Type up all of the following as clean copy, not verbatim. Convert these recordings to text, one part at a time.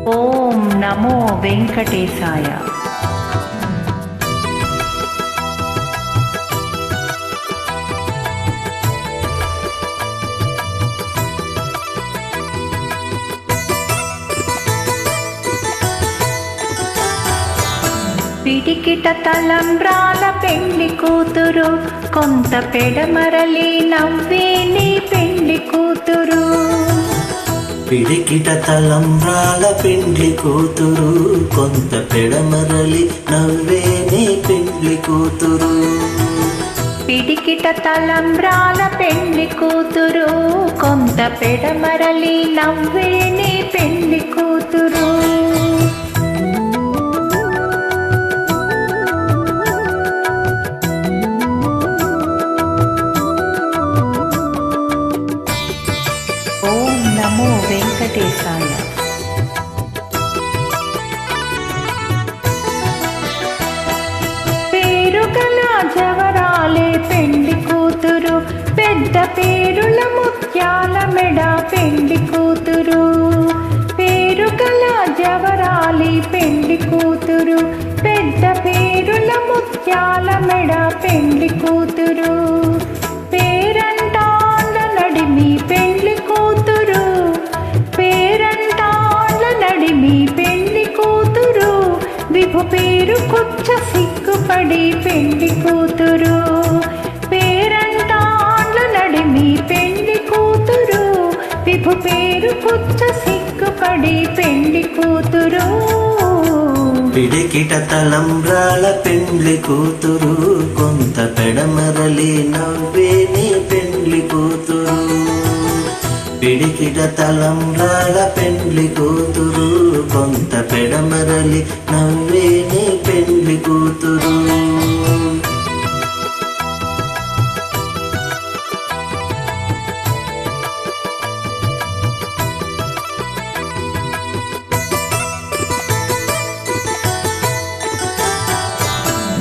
ఓం నమో వెంకటేశాయ. పిడికిట తలంబ్రాల పెండ్లి కూతురు, కొంత పెడమరలి నవ్వే నీ పెండ్లి కూతురు. పిడికిట తలంబ్రాల పెండ్లి కూతురు, కొంత పెడమరలి నవ్వే నీ పెండ్లి కూతురు. పిడికిట తలంబ్రాల పెండ్లి కూతురు, కొంత పెడమరలి నవ్వే నీ పెండ్లి కూతురు. ఓం నమో వెంకటేశాయ. పేరుగల జవరాలే పెండ్లి కూతురు, పెద్ద పేరుల ముత్యాల మెడ పెండ్లి కూతురు. పేరుగల జవరాలి పెండ్లి కూతురు, పెద్ద పేరుల ముత్యాల మెడ పెండ్లి కూతురు. పేరంటాళ్ళ నడిమి పెండ్లి కూతురు, పేరంటాళ్ళ నడిమి పెండ్లి కూతురు. విభు పేరు కుచ్చ సిగ్గుపడి పెండ్లి కూతురు. పేరంటాళ్ళ నడిమి పెండ్లి కూతురు, విభు పేరు కుచ్చ సిగ్గుపడి పెండ్లి కూతురు. పిడికిట తలంబ్రాల పెండ్లి కూతురు, కొంత పెడమరలి నవ్వే నీ పెండ్లి కూతురు. పిడికిట తలంబ్రాల పెండ్లి కూతురు, కొంత పెడమరలి నవ్వే నీ పెండ్లి కూతురు.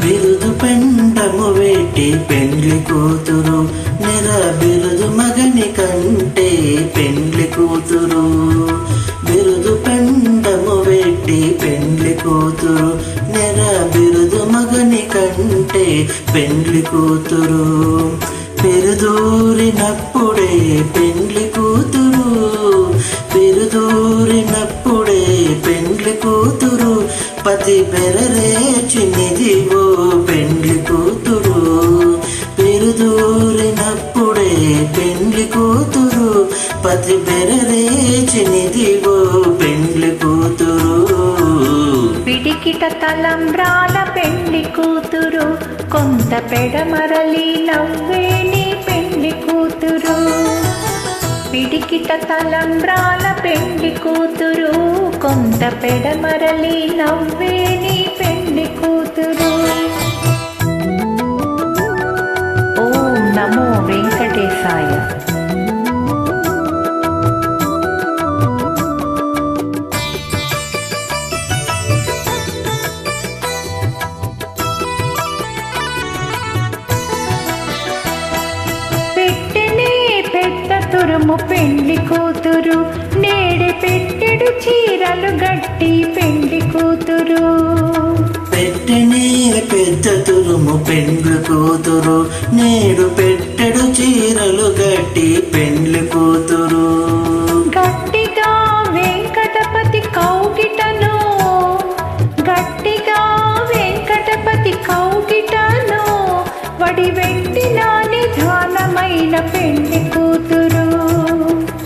బిరుదు పెండము వేటి పెండ్లి కూతురు, నెర బిరుదు మగని కంటే పెండ్లి కూతురు. బిరుదు పెండము వేటి పెండ్లి కూతురు, నెర బిరుదు మగని కంటే పెండ్లి కూతురు. పెరుదూరినప్పుడే పెండ్లి కూతురు, పెరుదూరినప్పుడే పెండ్లి కూతురు. పతి బెరరేచినిదివో పెండ్లి కూతురు. పెరుదూరినప్పుడే పెండ్లి కూతురు, పతి బెరరేచినిదివో పెండ్లి కూతురు. పిడికిట తలంబ్రాల పెండ్లి కూతురు, కొంత పెడమరలి నవ్వే నీ పెండ్లి కూతురు. పిడికిట తలంబ్రాల పెండ్లి కూతురు, కొంత పెడమరలి నవ్వే నీ పెండ్లి కూతురు. ఓం నమో వెంకటేశాయ. తురుము పెండ్లి కూతురు, నేడే పెట్టెడు చీరలు గట్టి పెండ్లి కూతురు. పెట్టెనే పెద్ద తురుము పెండ్లి కూతురు, నేడు పెట్టెడు చీరలు గట్టి పెండ్లి కూతురు. గట్టిగా వెంకటపతి కౌగిటను, గట్టిగా వెంకటపతి కౌగిటను, వడి వెంటిన నిధానమైన పెండ్లి కూతురు.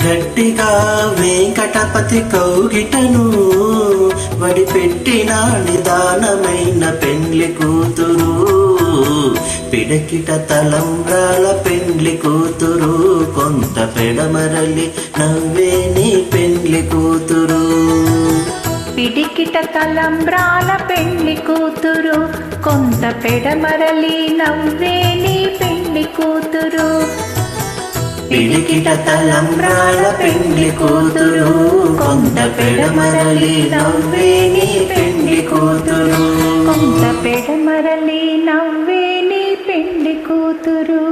గట్టిగా వెంకటపతి కౌగిటను, వడిపెట్టిన నిదానమైన పెండ్లి కూతురు. పిడికిట తలంబ్రాల పెండ్లి కూతురు, కొంత పెడమరలి నవ్వే నీ పెండ్లి కూతురు. పిడికిట తలంబ్రాల పెండ్లి కూతురు, కొంత పెడమరలి నవ్వే నీ పెండ్లి కూతురు. పిడికిట తలంబ్రాల పెండ్లి కూతురు, కొంత పెడమరలి నవ్వే నీ పెండ్లి కూతురు. కొంత పెడమరలి నవ్వే నీ పెండ్లి కూతురు.